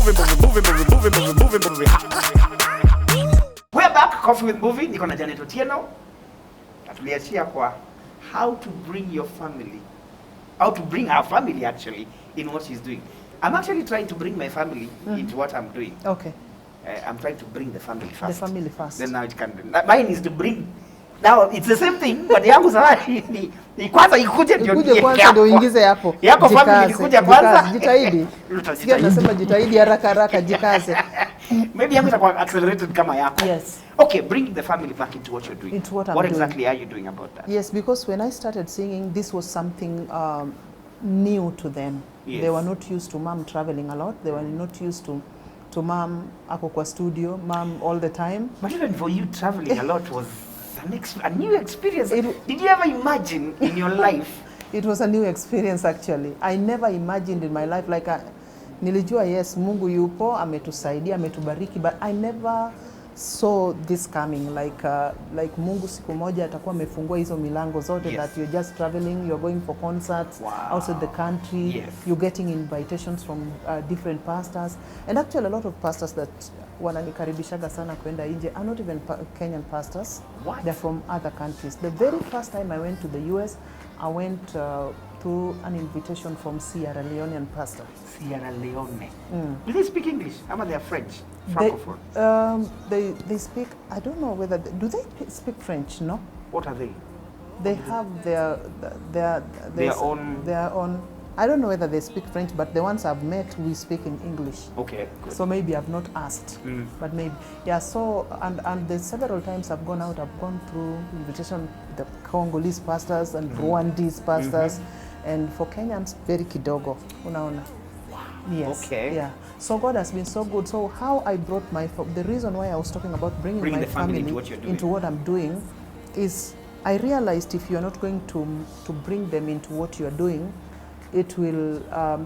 We're back, Coffee with Movie. Niko na Janet Otieno. Tuliachia kwa how to bring your family, how to bring our family actually in what she's doing. I'm actually trying to bring my family into what I'm doing. Okay. I'm trying to bring the family first. The family first. Then now it can. Mine is to bring. Now it's the same thing, but yangu sasa ni kwanza ikuje ndio uingize hapo. Yako family ikuje kwanza. Jitahidi. Sikia nasema jitahidi haraka jikaze. Maybe yangu itakuwa accelerated kama yako. Yes. Okay, bring the family back into what you're doing. Into what I'm doing. What exactly are you doing about that? Yes, because when I started singing, this was something new to them. Yes. They were not used to mom traveling a lot. They were not used to mom ako kwa studio, mom all the time. But even for you, traveling a lot was a new experience. Did you ever imagine in your life? It was a new experience actually. I never imagined in my life nilijua yes, Mungu yupo, ametusaidia, ametubariki, but I never saw this coming like Mungu siku moja atakuwa amefungua hizo milango zote. Yes. That you're just traveling, you're going for concerts outside the country. Yes. You're getting invitations from different pastors, and actually a lot of pastors that wananikaribishaga sana kwenda nje are not even Kenyan pastors. What? They're from other countries. The very first time I went to the US, I went through an invitation from Sierra Leonean pastor. Sierra Leone. Do they speak English? Am they French? Francophone? They speak, I don't know whether, do they speak French? No? What are they? They have their own, I don't know whether they speak French, but the ones I've met, we speak in English. Okay, good. So maybe I've not asked, but maybe. Yeah, so, and the several times I've gone out, I've gone through invitation, the Congolese pastors and Rwandese pastors, and for Kenyans, very kidogo, unaona. Yes. Okay. Yeah. So God has been so good. So how I brought the reason why I was talking about bringing my family into what I'm doing is I realized if you're not going to bring them into what you're doing, it will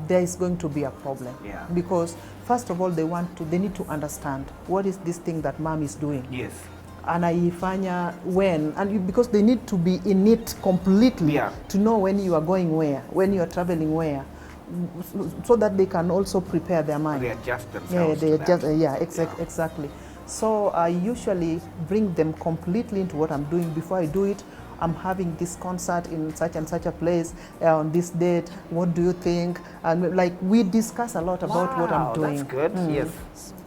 there is going to be a problem. Yeah. Because first of all they need to understand what is this thing that mom is doing. Yes. Anaifanya when, and because they need to be in it completely to know when you are going where, when you are traveling where, so that they can also prepare their mind. They adjust themselves. Exactly. So I usually bring them completely into what I'm doing. Before I do it, I'm having this concert in such and such a place on this date. What do you think? And like we discuss a lot about what I'm doing. That's good. Yes.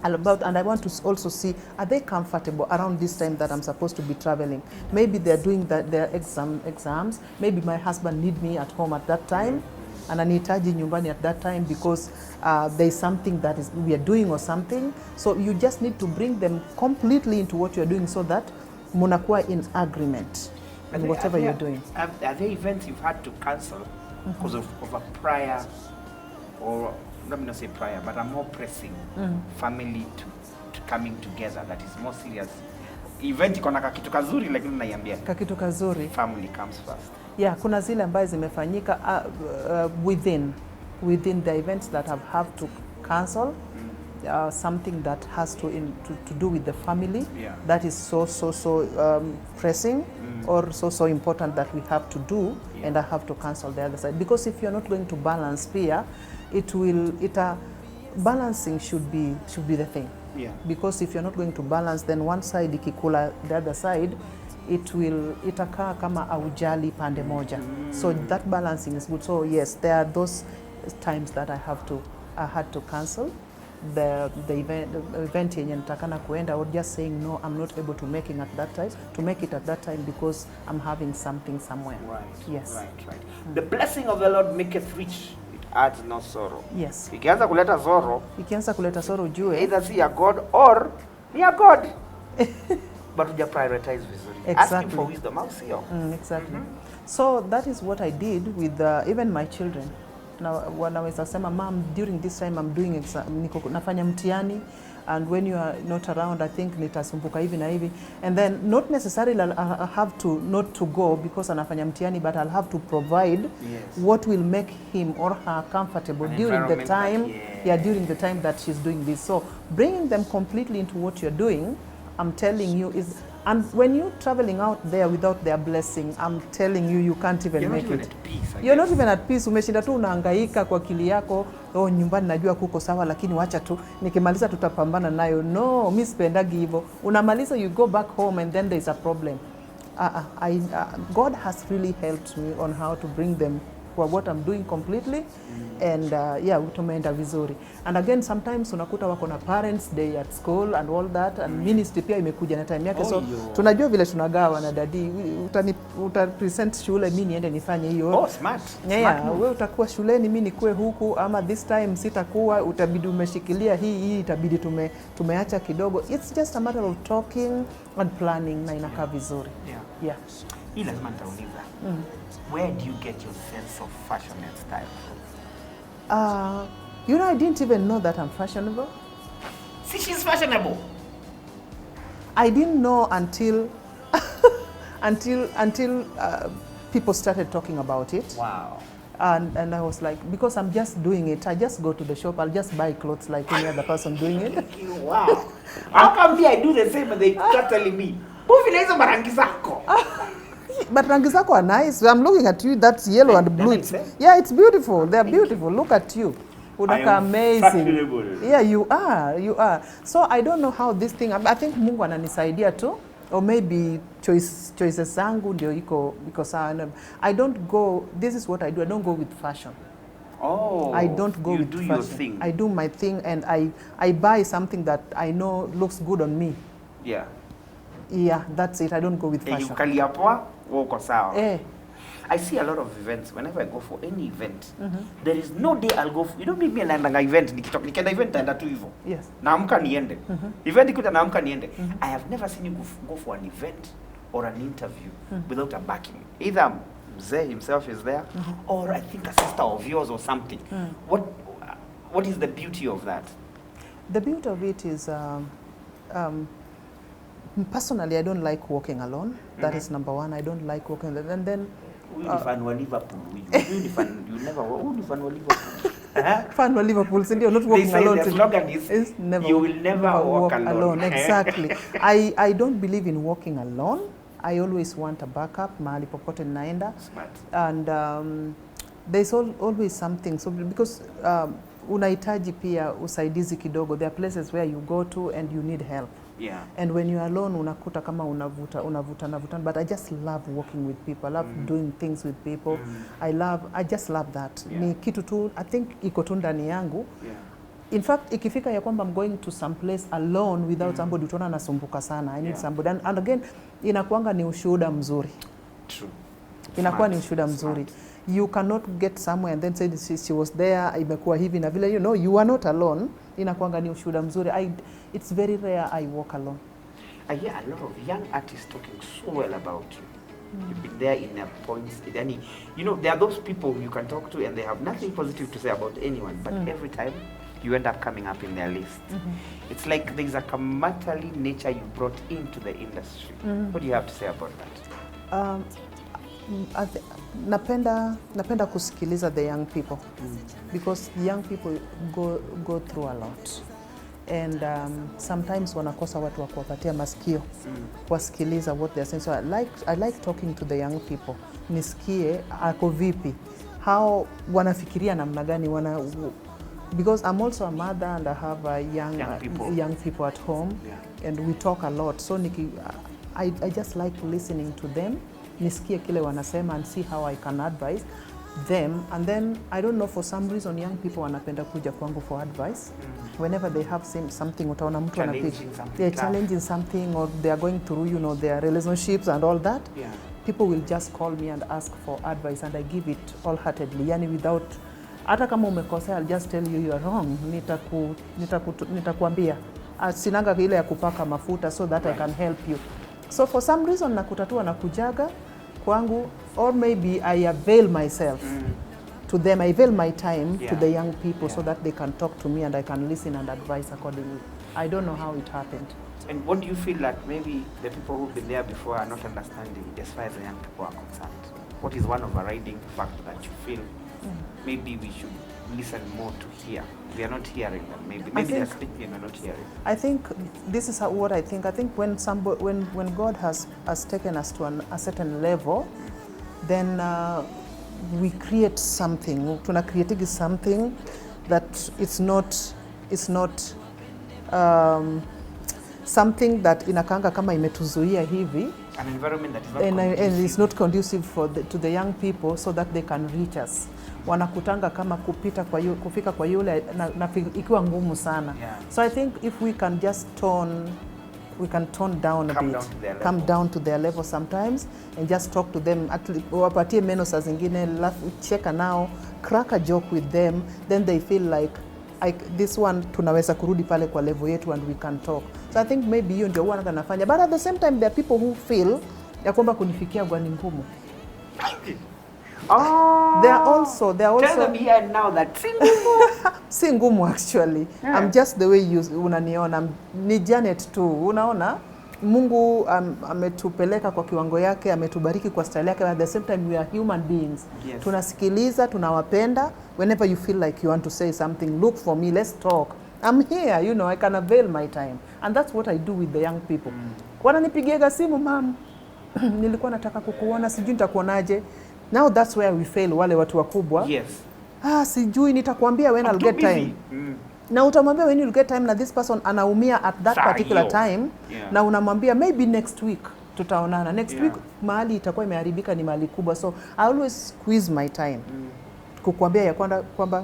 And I want to also see, are they comfortable around this time that I'm supposed to be traveling? Maybe they're doing their exams. Maybe my husband need me at home at that time. And anihitaji nyumbani at that time because there is something that we are doing or something. So you just need to bring them completely into what you're doing so that munakuwa in agreement in whatever you're doing. Are there events you've had to cancel because of a prior, or let me not say prior, but a more pressing family to coming together that is more serious? Event iko na kakitu kazuri lakini unaiambia kakitu kazuri, family comes first. Yeah, kuna zile ambazo zimefanyika within the events that have to cancel. Something that has to do with the family, that is so pressing or so important that we have to do, and I have to cancel the other side. Because if you're not going to balance here, balancing should be the thing. Yeah. Because if you're not going to balance, then one side ikikula the other side, itakaa kama aujali pande moja. So that balancing is good. So yes, there are those times that I had to cancel the event yenye nitakana kuenda, or just saying no, I'm not able to make it at that time because I'm having something somewhere. Right. Yes. Right. The blessing of the Lord maketh rich, it adds no sorrow. Yes. Ikianza kuleta sorrow ujue either see a God or ni a God. But we prioritize vizuri. Exactly. Asking for wisdom, I'll see you. Exactly. So that is what I did with even my children. Now, wanaweza sema, mom, during this time I'm doing nafanya mtihani, and when you are not around, I think nitasumbuka hivi na hivi. And then not necessarily I have to not to go because anafanya mtihani, but I'll have to provide what will make him or her comfortable during the time. During the time that she's doing this. So bringing them completely into what you're doing, I'm telling you, is And when you're traveling out there without their blessing, I'm telling you, you can't even You're make not even it. at peace, I You're guess. not even at peace. Umeshinda tu unahangaika kwa akili yako, oh, nyumbani najua kuko sawa, lakini wacha tu nikimaliza tutapambana nayo. No, mimi sipendagi hivyo. Unamaliza, you go back home and then there's a problem. God has really helped me on how to bring them for what I'm doing completely. And yeah, tumeenda vizuri. And again, sometimes unakuta wako na parents day at school and all that, and ministry pia imekuja na time yake. So tunajua vile tunagawa na dadi, present shule, mimi niende nifanye hiyo. Oh, smart. Yeah, wewe utakuwa shuleni, mimi nikuwe huku, ama this time sitakuwa, utabidi umeshikilia hii itabidi tumeacha kidogo. It's just a matter of talking and planning, na inakaa vizuri. Yeah. Hii lazima nitauliza. Where do you get your sense of fashion and style from? You know, I didn't even know that I'm fashionable. See, she's fashionable. I didn't know until people started talking about it. Wow. And I was like, because I'm just doing it, I just go to the shop, I'll just buy clothes like any other person doing it. Wow. How come me I do the same and they start telling me, "Vile hizo marangi zako?" But rangi zako are nice. I'm looking at you, that's yellow and blue. Yeah, it's beautiful. They're beautiful. Look at you. Unaka amazing. Yeah, you are. So I don't know how this thing, I think Mungu ananisaidia too. Or maybe choices zangu ndio iko sawa. I don't go, this is what I do, I don't go with fashion. Oh, I don't go with fashion. Your thing. I do my thing, and I buy something that I know looks good on me. Yeah. Yeah, that's it. I don't go with fashion. Ukalia poa, uko sawa. I see a lot of events. Whenever I go for any event, there is no day I'll go for, you don't meet me naendanga event, nikienda event naenda tu hivyo. Yes. Naamka niende. Event ikuta naamka niende. I have never seen you go for an event or an interview without a backing. Either Mzee himself is there, or I think a sister of yours or something. What is the beauty of that? The beauty of it is, personally, I don't like walking alone. That is number one. I don't like walking alone. And then Who ni fan wa Liverpool? You never who ni fan wa Liverpool? Fan wa Liverpool, sindio, not walking alone. The slogan is never, you will never walk alone. Exactly. I don't believe in walking alone. I always want a backup mahali popote naenda. Smart. And there's always something. So because unahitaji pia usaidizi kidogo. There are places where you go to and you need help. Yeah. And when you're alone, unakuta kama unavuta. But I just love working with people. I love doing things with people. I just love that. Yeah. Ni kitu tu, I think iko tu ndani yangu. Yeah. In fact, ikifika ya kwamba I'm going to some place alone without somebody, utaona nasumbuka sana. I need somebody. And again, inakuanga ni ushuhuda mzuri. True. Inakuwa ni ushuhuda mzuri. You cannot get somewhere and then say she was there, imekuwa hivi na vile, you are not alone. Inakuanga ni ushuhuda mzuri. It's very rare I walk alone. I hear a lot of young artists talking so well about you. You've been there in their points. There are those people you can talk to and they have nothing positive to say about anyone, but every time you end up coming up in their list. It's like there's a camaraderie nature you brought into the industry. What do you have to say about that? Napenda kusikiliza the young people because young people go through a lot, and sometimes wanakosa watu wa kuwapatia masikio kuwasikiliza what they are saying. So I like talking to the young people, nisikie ako vipi, how wanafikiria namna gani, because I'm also a mother and I have a young people at home, and we talk a lot. So I just like listening to them, nisikie kile wanasema and see how I can advise them. And then I don't know, for some reason young people wanapenda kuja kwangu for advice whenever they have something, utaona mtu anapitia challenging something, or they are going through their relationships and all that. People will just call me and ask for advice and I give it wholeheartedly, yani without, hata kama umekosea, I'll just tell you are wrong, nitakuambia, sinanga ile ya kupaka mafuta so that I can help you. So for some reason nakutatua na kujaga kwangu, or maybe I avail myself to them, I avail my time to the young people so that they can talk to me and I can listen and advise accordingly. I don't know how it happened. And what do you feel like maybe the people who've been there before are not understanding as far as the young people are concerned? What is one overriding factor that you feel maybe we should listen more to hear? We are not hearing them. Maybe they are speaking and we are not hearing. I think this is what I think. I think when God has taken us to a certain level, then we create something. Tuna creating something that it's not something that inakanga kama imetuzuia hivi. An environment that is not and it's not conducive to the young people so that they can reach us. Wanakutanga kama kufika kwa yule na ikiwa ngumu sana. Yeah. So I think if we can just tone down a bit, come down to their level sometimes and just talk to them, wapatie meno saa zingine, cheka nao, crack a joke with them, then they feel like this one tunaweza kurudi pale kwa level yetu and we can talk. So I think maybe hiyo ndio huwa nafanya, but at the same time there are people who feel ya kwamba kunifikia kwa ni ngumu. They are also tell them here now that si ngumu actually. Yeah. I'm just the way you unaniona, ni Janet tu, unaona Mungu ametupeleka kwa kiwango yake, ametubariki kwa style yake, but at the same time we are human beings. Yes. Tunasikiliza, tunawapenda. Whenever you feel like you want to say something, look for me, let's talk. I'm here, you know, I can avail my time. And that's what I do with the young people. Wananipigiaga simu, mom, nilikuwa nataka kukuona, sijui nitakuonaje. Now that's where we fail, wale watu wakubwa. Yes. Sijui nitakwambia when I'll get time. Na utamwambia when you'll get time na this person anaumia at that particular time. Yeah. Na unamwambia maybe next week tutaonana. Next week mahali itakuwa imeharibika ni mahali kubwa. So I always squeeze my time. Kukuambia ya kwamba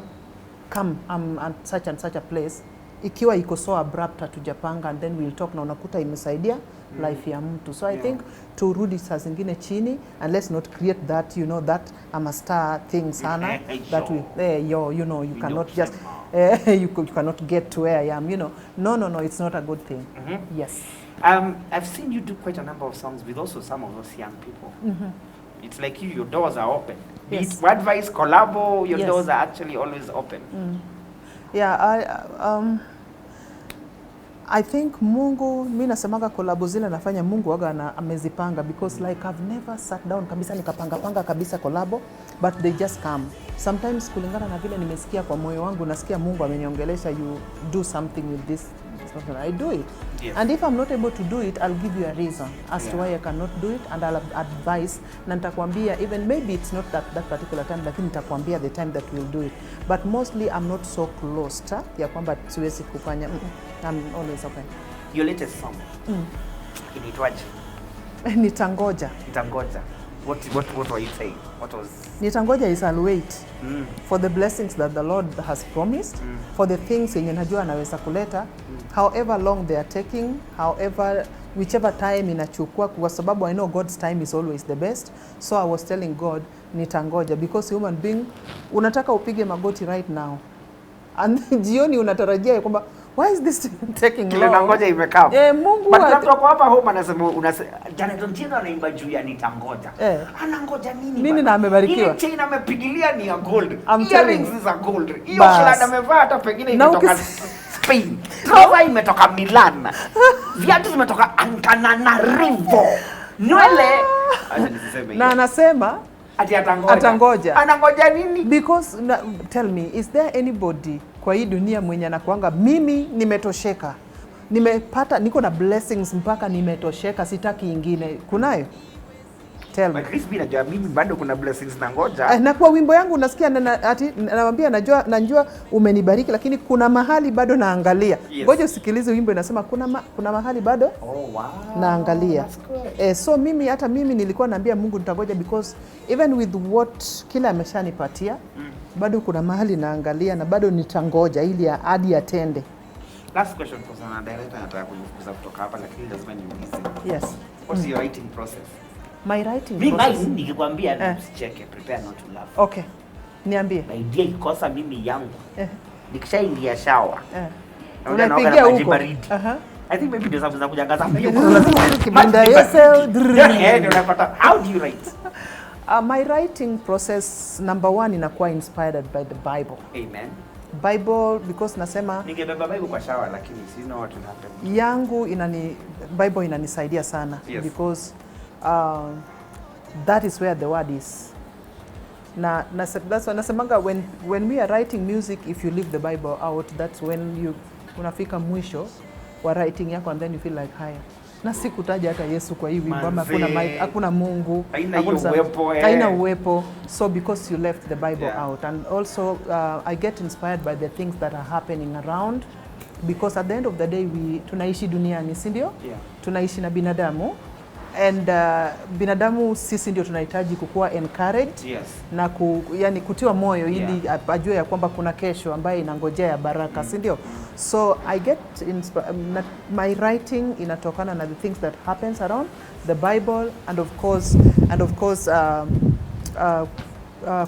come at such and such a place. Ikiwa iko so abrupt hatujapanga, and then we'll talk na unakuta imesaidia life ya mtu. So I think turudi saa zingine chini and let's not create that, you know, that I'm a star thing sana that you know you cannot just you cannot get to where I am, you know. No, it's not a good thing. Yes. I've seen you do quite a number of songs with also some of those young people. It's like your doors are open. Yes. Be it advice, collabo, your doors are actually always open. Yeah, I think Mungu, mimi nasemaga collabo zile nafanya Mungu waga amezipanga, because like I've never sat down kabisa nikapanga kabisa collabo, but they just come. Sometimes kulingana na vile nimesikia kwa moyo wangu, nasikia Mungu ameniongelesha, you do something with this. I do it. Yes. And if I'm not able to do it, I'll give you a reason as to why I cannot do it, and I'll advise. Na nitakwambia, even maybe it's not that particular time, lakini nitakwambia the time that we'll do it. But mostly I'm not so close ya kwamba siwezi kufanya. I'm always open. Your latest song. Inaitwaje? Nitangoja. Nitangoja. What were you saying? What was? Nitangoja is I'll wait for the blessings that the Lord has promised, for the things yenye najua anaweza kuleta, however long they are taking, whichever time inachukua, kwa sababu I know God's time is always the best. So I was telling God, nitangoja, because human being unataka upige magoti right now, and jioni unatarajia kwamba why is this taking long? Kile ngoja imekaa. Mungu. But tunatoka hapa home anasema Janet Otieno anaimba juu ya nitangoja. Anangoja nini? Nini na amebarikiwa? Ile chain amepigilia ni ya gold. Earrings is a gold. Hiyo shela amevaa hata pengine imetoka Spain. Trova imetoka Milan. Viatu zimetoka Antananarivo. Nywele na anasema ati atangoja. Anangoja nini? Because tell me, is there anybody kwa hii dunia mwenye anakuanga mimi nimetosheka, nimepata, niko na blessings mpaka nimetosheka, sitaki ingine? Kunayo? Tell me. But Chris, mimi bado kuna blessings na ngoja. Na kwa wimbo yangu unasikia ati namwambia najua umenibariki, lakini kuna mahali bado naangalia. Ngoja usikilize wimbo, inasema kuna mahali bado naangalia. So hata mimi nilikuwa naambia Mungu nitangoja, because even with what kila ameshanipatia, bado kuna mahali naangalia na bado nitangoja ili hadi atende. Last question kwa sana director, nataka kujifunza kutoka hapa, lakini lazima niulize. Yes. What's your writing process? My writing process. Mimi nikikwambia usicheke, prepare not to laugh. Okay. Niambie. My idea ikosa mimi yangu. Nikishaingia shower. Unapigia huko. I think maybe there's something kujangaza mbio. Kibanda yourself. Ndio unapata. How do you write? My writing process, number one, inakuwa inspired by the Bible. Amen. Bible, because nasema ningebeba Bible kwa shower, lakini you know what will happen. Yangu Bible inanisaidia sana. Yes. Because that is where the word is. That's why nasemanga when we are writing music, if you leave the Bible out, that's when you unafika mwisho wa writing yako, and then you feel like haya na sikutaja hata Yesu kwa hii wimbo, hakuna Mungu, haina uwepo. So because you left the Bible out, and also I get inspired by the things that are happening around, because at the end of the day tunaishi duniani, si ndio? Tunaishi na binadamu, and binadamu sisi ndio tunahitaji kukua encouraged, na yani kutiwa moyo ili ajue ya kwamba kuna kesho ambayo inangojea baraka, si ndio? So I get my writing inatokana na the things that happens around the Bible, and of course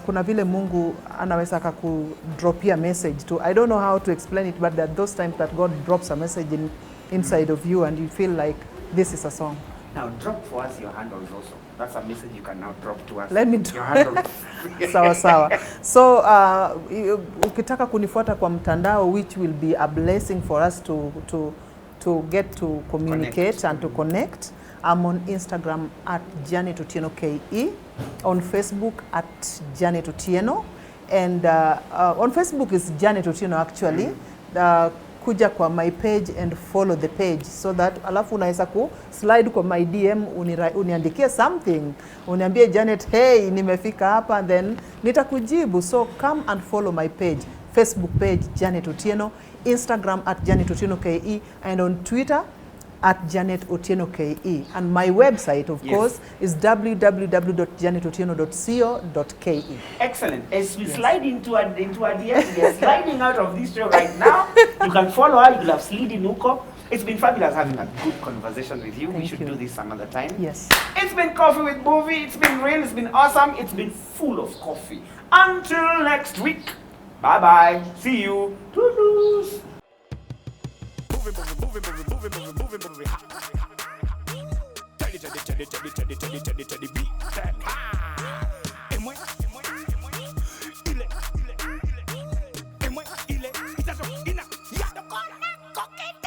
kuna vile Mungu anaweza akakudropia message too. I don't know how to explain it, but there are those times that God drops a message inside of you, and you feel like this is a song. Now drop for us your handles also. That's a message you can now drop to us. Let me your handles. Sawa. So ukitaka kunifuata kwa mtandao, which will be a blessing for us to get to communicate and to connect. I'm on Instagram at Janet Otieno KE, on Facebook at Janet Otieno, and on Facebook is Janet Otieno actually. Kuja kwa my page and follow the page, so that alafu unaweza ku slide kwa my DM, uniandikie something, uniambie Janet, hey, nimefika hapa, and then nitakujibu. So come and follow my page, Facebook page Janet Otieno, Instagram at Janet Otieno KE, and on Twitter at Janet Otieno KE. And my website, of course, is www.janetotieno.co.ke. Excellent. As we slide into a DM, we are sliding out of this show right now. You can follow her. You'll have slid in Uko. It's been fabulous having a good conversation with you. We should do this another time. Yes. It's been Coffee with Movie. It's been real. It's been awesome. It's been full of coffee. Until next week. Bye-bye. See you. Toodles. Moving. Teddy beat. Ile. Ita so ina. Ya do kola. Coquete.